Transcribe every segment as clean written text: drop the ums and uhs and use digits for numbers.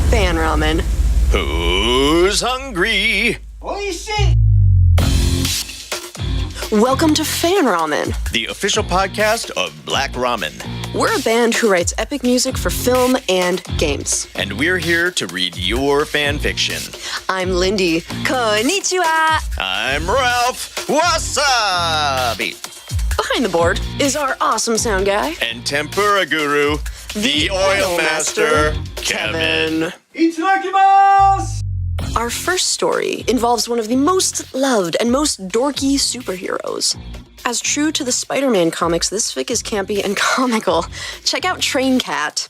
Fan ramen. Who's hungry? Oishii! Welcome to Fan Ramen. The official podcast of Black Ramen. We're a band who writes epic music for film and games. And we're here to read your fan fiction. I'm Lindy. Konnichiwa. I'm Ralph Wasabi. Behind the board is our awesome sound guy. And Tempura Guru, the Oil Master, Kevin. Itadakimasu! Our first story involves one of the most loved and most dorky superheroes. As true to the Spiderman comics, this fic is campy and comical. Check out Train Cat.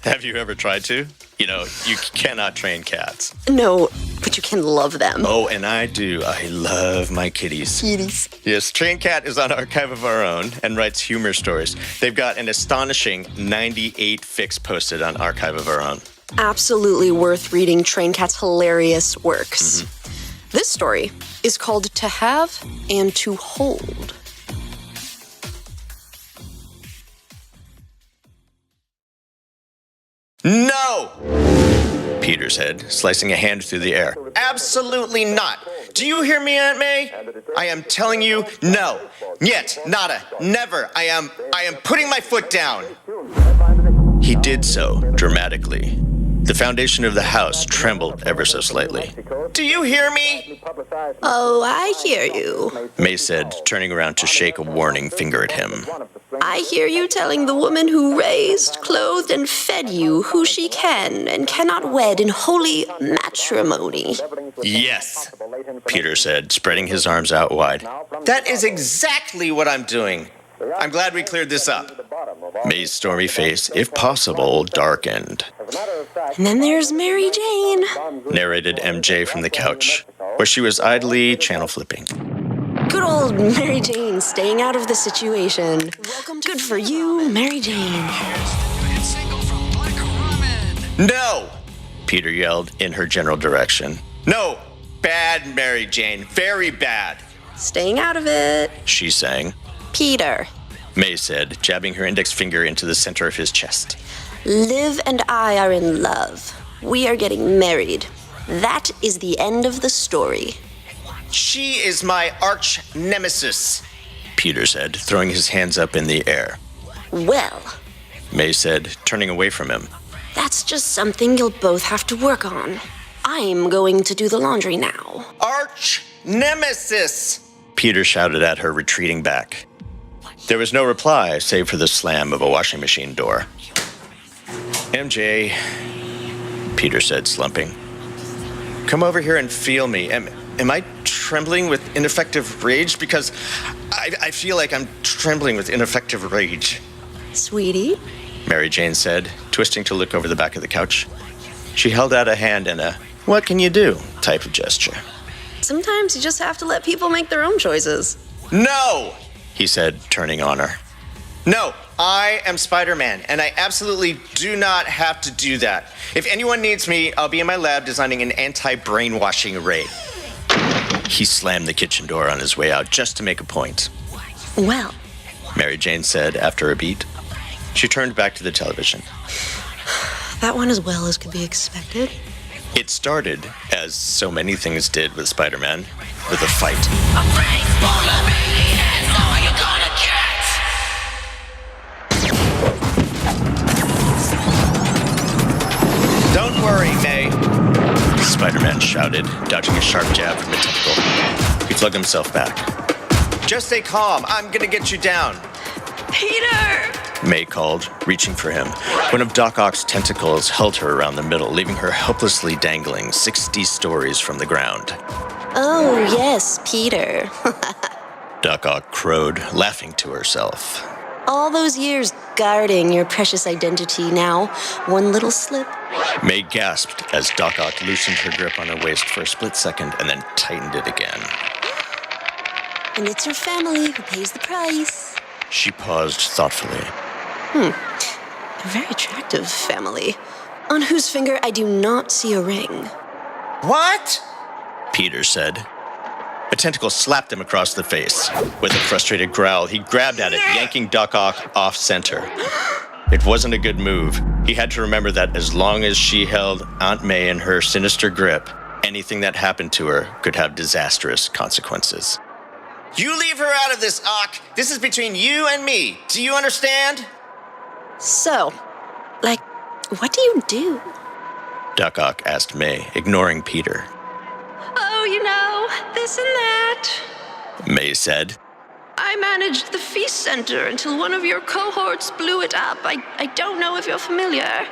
Have you ever tried to? You know, you cannot train cats. No, but you can love them. Oh, and I do. I love my kitties. Kitties. Yes, Train Cat is on Archive of Our Own and writes humor stories. They've got an astonishing 98 fics posted on Archive of Our Own. Absolutely worth reading Train Cat's hilarious works. This story is called To Have and to Hold. No! Peter said, slicing a hand through the air. Absolutely not. Do you hear me, Aunt May? I am telling you, no. Yet, nada, never. I am putting my foot down. He did so, dramatically. The foundation of the house trembled ever so slightly. Do you hear me? Oh, I hear you. May said, turning around to shake a warning finger at him. I hear you telling the woman who raised, clothed, and fed you who she can and cannot wed in holy matrimony. Yes, Peter said, spreading his arms out wide. That is exactly what I'm doing. I'm glad we cleared this up. May's stormy face, if possible, darkened. And then there's Mary Jane, Narrated MJ from the couch, where she was idly channel flipping. Good old Mary Jane staying out of the situation. Good for you, Mary Jane. No! Peter yelled in her general direction. No! Bad, Mary Jane. Very bad. Staying out of it. She sang. Peter. May said, jabbing her index finger into the center of his chest. Liv and I are in love. We are getting married. That is the end of the story. She is my arch nemesis, Peter said, throwing his hands up in the air. Well, May said, turning away from him. that's just something you'll both have to work on. I'm going to do the laundry now. Arch nemesis! Peter shouted at her, retreating back. There was no reply, save for the slam of a washing machine door. MJ, Peter said, slumping. Come over here and feel me. Am I trembling with ineffective rage? Because I feel like I'm trembling with ineffective rage. Sweetie? Mary Jane said, twisting to look over the back of the couch. She held out a hand in a what can you do type of gesture. Sometimes you just have to let people make their own choices. No, he said, turning on her. No, I am Spider-Man, and I absolutely do not have to do that. If anyone needs me, I'll be in my lab designing an anti-brainwashing array. He slammed the kitchen door on his way out just to make a point. Well, Mary Jane said after a beat. She turned back to the television. that went as well as could be expected. It started, as so many things did with Spider-Man, with a fight. A brain full of aliens, all you're gonna get. Don't worry, May, Spider-Man shouted, dodging a sharp jab from a tentacle. He flung himself back. Just stay calm. I'm gonna get you down. Peter! May called, reaching for him. One of Doc Ock's tentacles held her around the middle, leaving her helplessly dangling 60 stories from the ground. Oh, yes, Peter. Doc Ock crowed, laughing to herself. All those years guarding your precious identity, now one little slip. May gasped as Doc Ock loosened her grip on her waist for a split second and then tightened it again. And it's your family who pays the price. She paused thoughtfully. A very attractive family, on whose finger I do not see a ring. What? Peter said. A tentacle slapped him across the face. With a frustrated growl, he grabbed at it, yanking Doc Ock off center. It wasn't a good move. He had to remember that as long as she held Aunt May in her sinister grip, anything that happened to her could have disastrous consequences. You leave her out of this, Ock. This is between you and me. Do you understand? So, what do you do? Duck Ock asked May, ignoring Peter. Oh, this and that. May said. I managed the feast center until one of your cohorts blew it up. I don't know if you're familiar.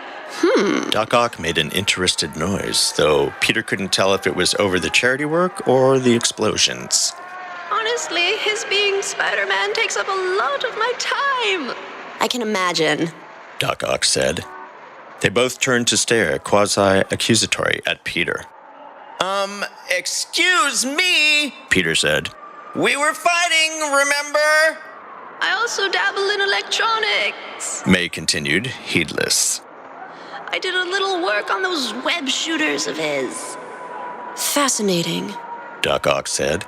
Duck Ock made an interested noise, though Peter couldn't tell if it was over the charity work or the explosions. Honestly, his being Spider-Man takes up a lot of my time. I can imagine, Duck Ock said. They both turned to stare quasi-accusatory at Peter. Excuse me, Peter said. We were fighting, remember? I also dabble in electronics. May continued, heedless. I did a little work on those web shooters of his. Fascinating. Duck Ock said.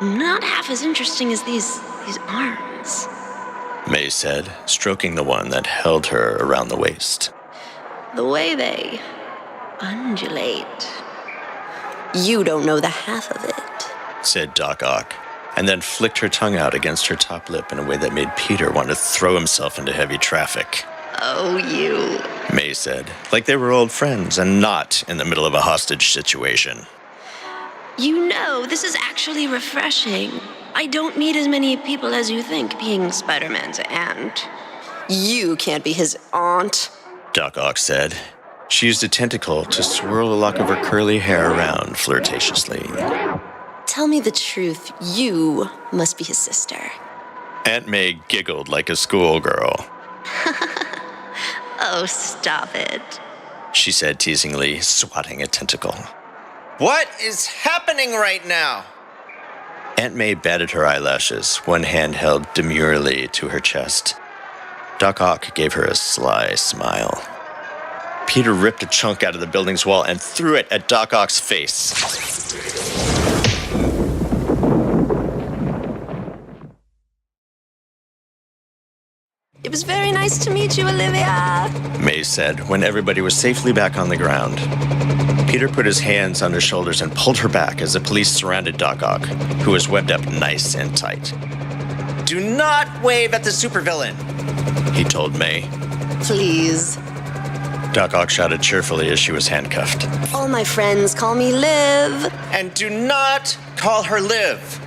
Not half as interesting as these arms. May said, stroking the one that held her around the waist. The way they undulate. You don't know the half of it, said Duck Ock, and then flicked her tongue out against her top lip in a way that made Peter want to throw himself into heavy traffic. Oh, you. May said, like they were old friends and not in the middle of a hostage situation. You know, this is actually refreshing. I don't meet as many people as you think being Spider-Man's aunt. You can't be his aunt, Duck Ock said. She used a tentacle to swirl a lock of her curly hair around flirtatiously. Tell me the truth. You must be his sister. Aunt May giggled like a schoolgirl. Oh, stop it, she said teasingly, swatting a tentacle. What is happening right now? Aunt May batted her eyelashes, one hand held demurely to her chest. Duck Ock gave her a sly smile. Peter ripped a chunk out of the building's wall and threw it at Duck Ock's face. It was very nice to meet you, Olivia, May said when everybody was safely back on the ground. Peter put his hands on her shoulders and pulled her back as the police surrounded Duck Ock, who was webbed up nice and tight. Do not wave at the supervillain, he told May. Please. Duck Ock shouted cheerfully as she was handcuffed. All my friends call me Liv. And do not call her Liv,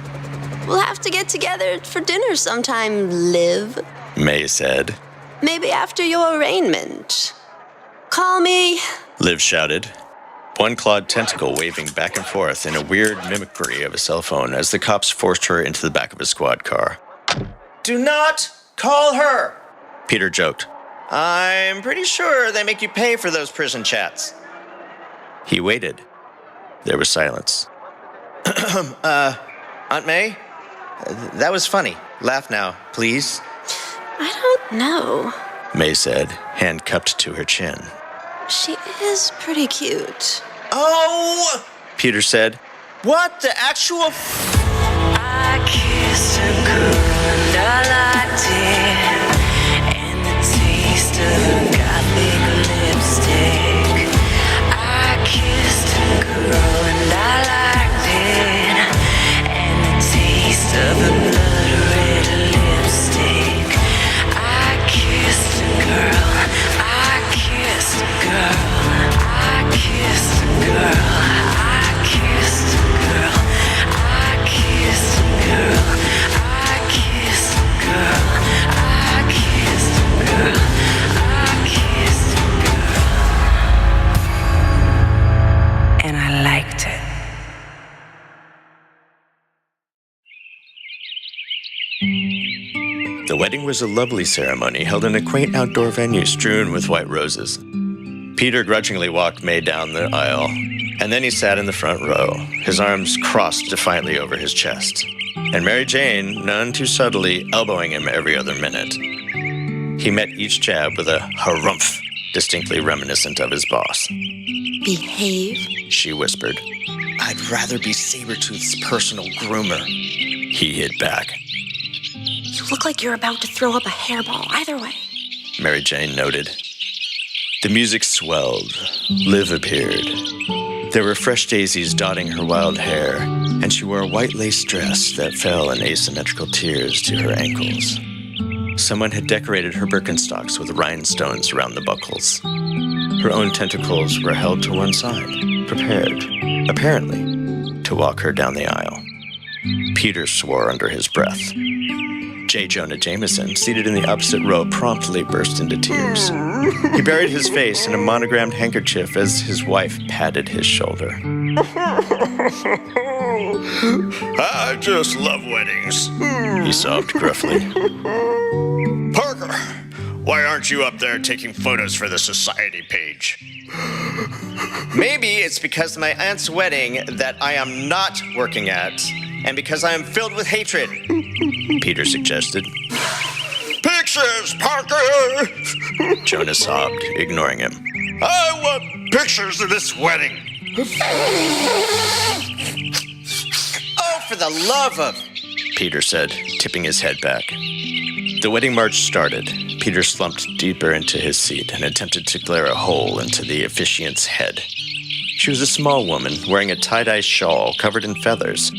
We'll have to get together for dinner sometime, Liv. May said. Maybe after your arraignment. Call me. Liv shouted, one clawed tentacle waving back and forth in a weird mimicry of a cell phone as the cops forced her into the back of a squad car. Do not call her, Peter joked. I'm pretty sure they make you pay for those prison chats. He waited. There was silence. Aunt May? That was funny. Laugh now, please. I don't know. May said, hand cupped to her chin. She is pretty cute. Oh! Peter said. What the actual I kissed a girl and I liked it, and the taste of her gothic lipstick. I kissed a girl and I liked it, and the taste of her blood red lipstick. I kissed a girl, I kissed a girl, I kissed a girl, I kissed a girl, I kissed a girl, I kissed a girl, I kissed a girl, I kissed a girl, and I liked it. The wedding was a lovely ceremony held in a quaint outdoor venue strewn with white roses. Peter grudgingly walked May down the aisle, and then he sat in the front row, his arms crossed defiantly over his chest, and Mary Jane, none too subtly, elbowing him every other minute. He met each jab with a harumph, distinctly reminiscent of his boss. Behave. She whispered. I'd rather be Sabretooth's personal groomer. He hit back. You look like you're about to throw up a hairball. Either way. Mary Jane noted. The music swelled. Liv appeared. There were fresh daisies dotting her wild hair, and she wore a white lace dress that fell in asymmetrical tiers to her ankles. Someone had decorated her Birkenstocks with rhinestones around the buckles. Her own tentacles were held to one side, prepared, apparently, to walk her down the aisle. Peter swore under his breath. J. Jonah Jameson, seated in the opposite row, promptly burst into tears. He buried his face in a monogrammed handkerchief as his wife patted his shoulder. I just love weddings, he sobbed gruffly. Parker, why aren't you up there taking photos for the society page? Maybe it's because of my aunt's wedding that I am not working at, and because I am filled with hatred, Peter suggested. Pictures, Parker! Jonah sobbed, ignoring him. I want pictures of this wedding. Oh, for the love of... Peter said, tipping his head back. The wedding march started. Peter slumped deeper into his seat and attempted to glare a hole into the officiant's head. She was a small woman wearing a tie-dye shawl covered in feathers,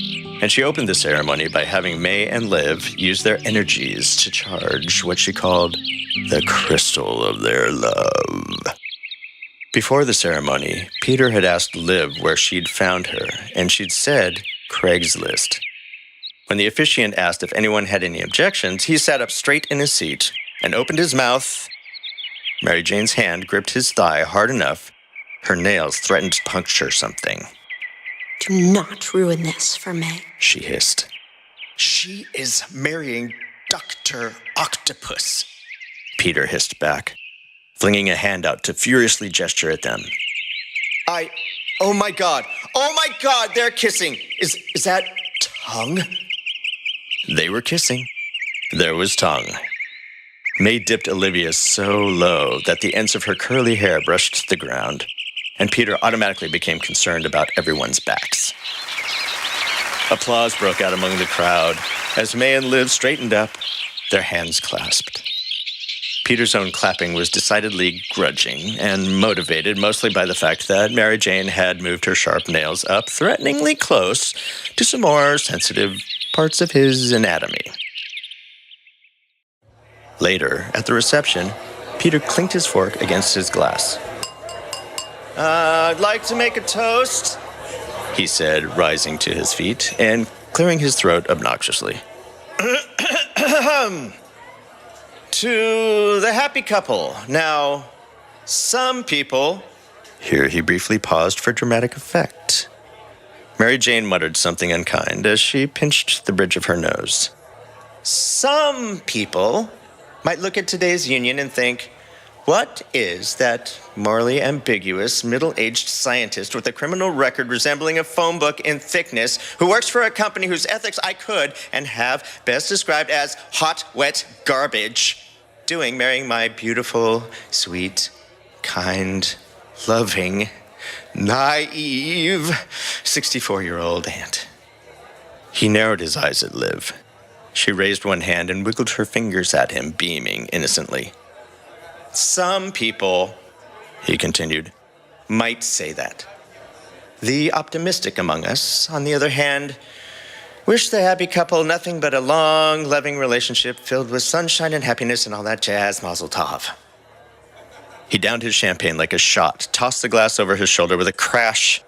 and she opened the ceremony by having May and Liv use their energies to charge what she called the crystal of their love. Before the ceremony, Peter had asked Liv where she'd found her, and she'd said Craigslist. When the officiant asked if anyone had any objections, he sat up straight in his seat and opened his mouth. Mary Jane's hand gripped his thigh hard enough. Her nails threatened to puncture something. Do not ruin this for May, she hissed. She is marrying Dr. Octopus, Peter hissed back, flinging a hand out to furiously gesture at them. Oh my God, they're kissing. Is that tongue? They were kissing. There was tongue. May dipped Olivia so low that the ends of her curly hair brushed the ground, and Peter automatically became concerned about everyone's backs. Applause broke out among the crowd as May and Liv straightened up, their hands clasped. Peter's own clapping was decidedly grudging and motivated mostly by the fact that Mary Jane had moved her sharp nails up threateningly close to some more sensitive parts of his anatomy. Later, at the reception, Peter clinked his fork against his glass. I'd like to make a toast, he said, rising to his feet and clearing his throat obnoxiously. To the happy couple. Now, some people... Here he briefly paused for dramatic effect. Mary Jane muttered something unkind as she pinched the bridge of her nose. Some people might look at today's union and think, what is that morally ambiguous, middle-aged scientist with a criminal record resembling a phone book in thickness who works for a company whose ethics I could and have best described as hot, wet garbage doing marrying my beautiful, sweet, kind, loving, naive 64-year-old aunt? He narrowed his eyes at Liv. She raised one hand and wiggled her fingers at him, beaming innocently. Some people, he continued, might say that. The optimistic among us, on the other hand, wish the happy couple nothing but a long, loving relationship filled with sunshine and happiness and all that jazz, mazel tov. He downed his champagne like a shot, tossed the glass over his shoulder with a crash,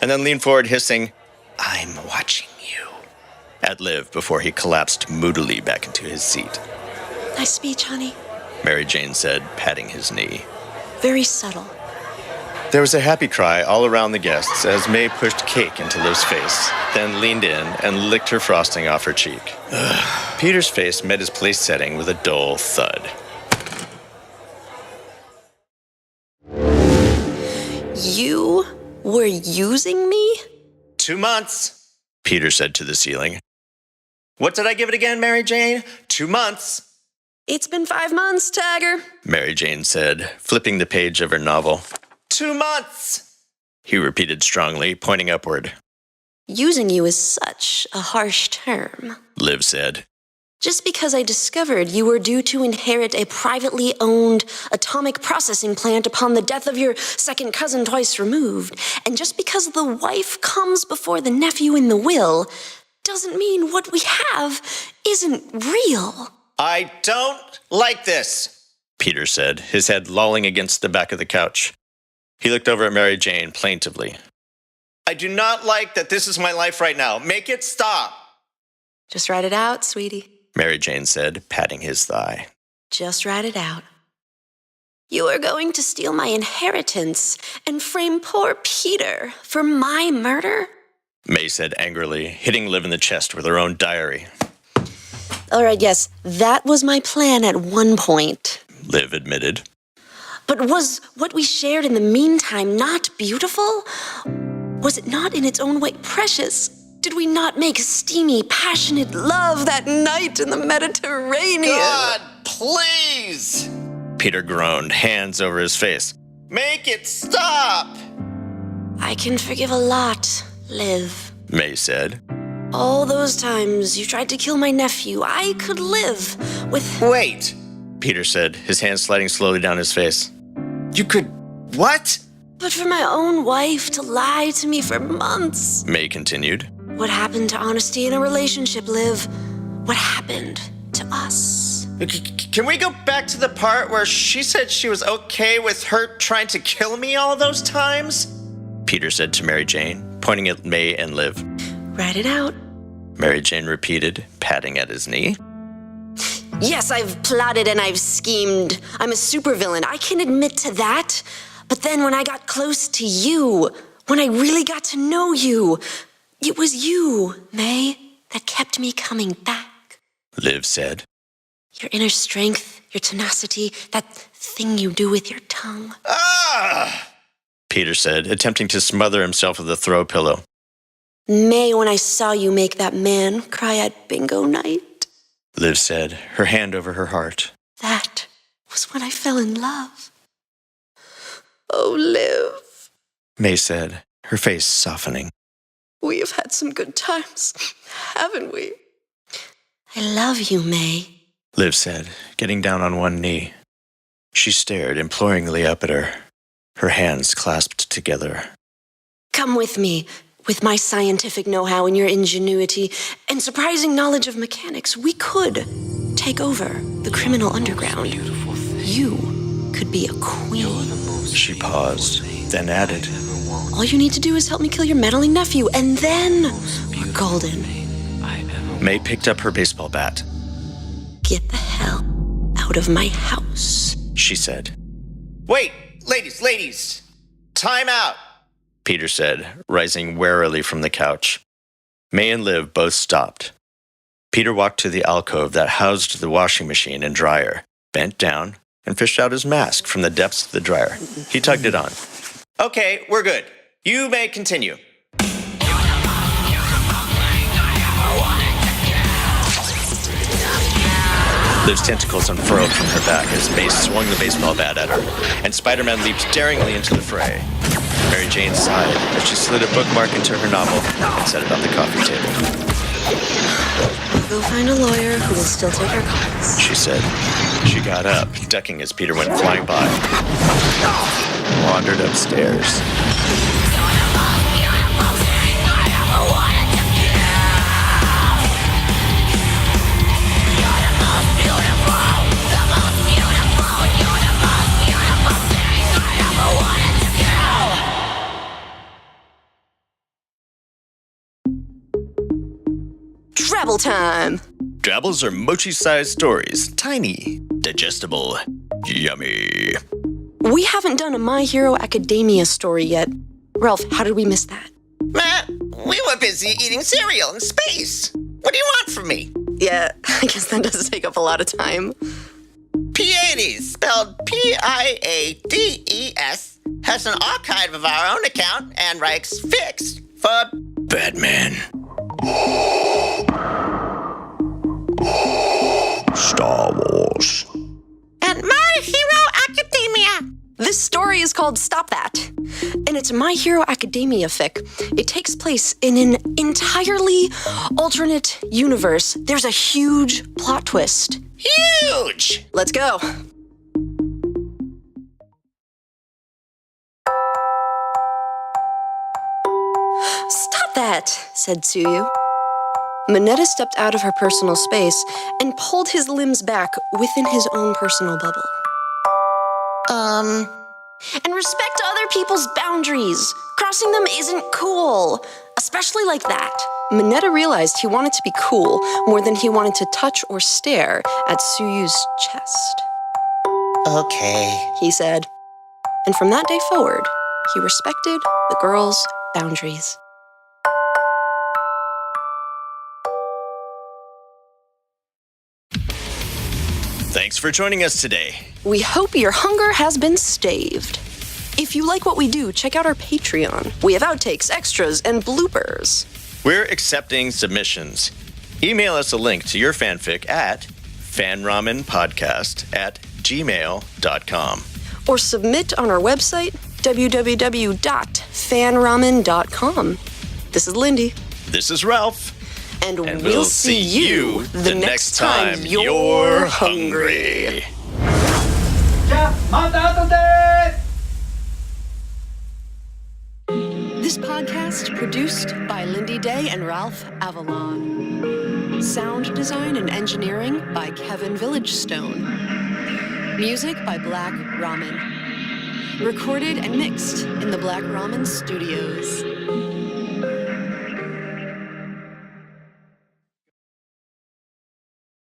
and then leaned forward hissing, I'm watching you, at Liv before he collapsed moodily back into his seat. Nice speech, honey. Mary Jane said, patting his knee. Very subtle. There was a happy cry all around the guests as May pushed cake into Liv's face, then leaned in and licked her frosting off her cheek. Peter's face met his place setting with a dull thud. You were using me? 2 months, Peter said to the ceiling. What did I give it again, Mary Jane? 2 months. It's been 5 months, Tagger, Mary Jane said, flipping the page of her novel. 2 months, he repeated strongly, pointing upward. Using you is such a harsh term, Liv said. Just because I discovered you were due to inherit a privately owned atomic processing plant upon the death of your second cousin twice removed, and just because the wife comes before the nephew in the will, doesn't mean what we have isn't real. I don't like this, Peter said, his head lolling against the back of the couch. He looked over at Mary Jane plaintively. I do not like that this is my life right now. Make it stop. Just write it out, sweetie, Mary Jane said, patting his thigh. Just write it out. You are going to steal my inheritance and frame poor Peter for my murder? May said angrily, hitting Liv in the chest with her own diary. All right, yes, that was my plan at one point. Liv admitted. But was what we shared in the meantime not beautiful? Was it not in its own way precious? Did we not make steamy, passionate love that night in the Mediterranean? God, please! Peter groaned, hands over his face. Make it stop! I can forgive a lot, Liv. May said. All those times you tried to kill my nephew, I could live with... Wait, Peter said, his hand sliding slowly down his face. You could... what? But for my own wife to lie to me for months... May continued. What happened to honesty in a relationship, Liv? What happened to us? Can we go back to the part where she said she was okay with her trying to kill me all those times? Peter said to Mary Jane, pointing at May and Liv. Write it out. Mary Jane repeated, patting at his knee. Yes, I've plotted and I've schemed. I'm a supervillain. I can admit to that. But then when I got close to you, when I really got to know you, it was you, May, that kept me coming back. Liv said. Your inner strength, your tenacity, that thing you do with your tongue. Ah! Peter said, attempting to smother himself with a throw pillow. May, when I saw you make that man cry at bingo night. Liv said, her hand over her heart. That was when I fell in love. Oh, Liv. May said, her face softening. We have had some good times, haven't we? I love you, May. Liv said, getting down on one knee. She stared imploringly up at her hands clasped together. Come with me. With my scientific know-how and your ingenuity and surprising knowledge of mechanics, we could take over the criminal underground. You could be a queen. She paused, then added, All you need to do is help me kill your meddling nephew, and then we're golden. May picked up her baseball bat. Get the hell out of my house, She said. Wait, ladies, time out, Peter said, rising warily from the couch. May and Liv both stopped. Peter walked to the alcove that housed the washing machine and dryer, bent down, and fished out his mask from the depths of the dryer. He tugged it on. Okay, we're good. You may continue. Liv's tentacles unfurled from her back as May swung the baseball bat at her, and Spiderman leaped daringly into the fray. Mary Jane sighed as she slid a bookmark into her novel and set it on the coffee table. Go find a lawyer who will still take our calls, She said. She got up, ducking as Peter went flying by. Wandered upstairs. Drabble time! Drabbles are mochi-sized stories, tiny, digestible, yummy. We haven't done a My Hero Academia story yet. Ralph, how did we miss that? Matt, we were busy eating cereal in space. What do you want from me? Yeah, I guess that does take up a lot of time. P-80s, spelled P-I-A-D-E-S, has an archive of our own account and writes fixed for Batman. Star Wars. and My Hero Academia. This story is called Stop That, and it's a My Hero Academia fic. It takes place in an entirely alternate universe. There's a huge plot twist. Huge! Let's go. Stop that, said Tsuyu. Mineta stepped out of her personal space and pulled his limbs back within his own personal bubble. And respect other people's boundaries. Crossing them isn't cool, especially like that. Mineta realized he wanted to be cool more than he wanted to touch or stare at Tsuyu's chest. Okay. He said. And from that day forward, he respected the girl's boundaries. Thanks for joining us today. We hope your hunger has been staved. If you like what we do, check out our Patreon. We have outtakes, extras, and bloopers. We're accepting submissions. Email us a link to your fanfic at fanramenpodcast@gmail.com. Or submit on our website, www.fanramen.com. This is Lindy. This is Ralph. And we'll see you the next time you're hungry. This podcast produced by Lindy Day and Ralph Avalon. Sound design and engineering by Kevin Villagestone. Music by Black Ramen. Recorded and mixed in the Black Ramen Studios.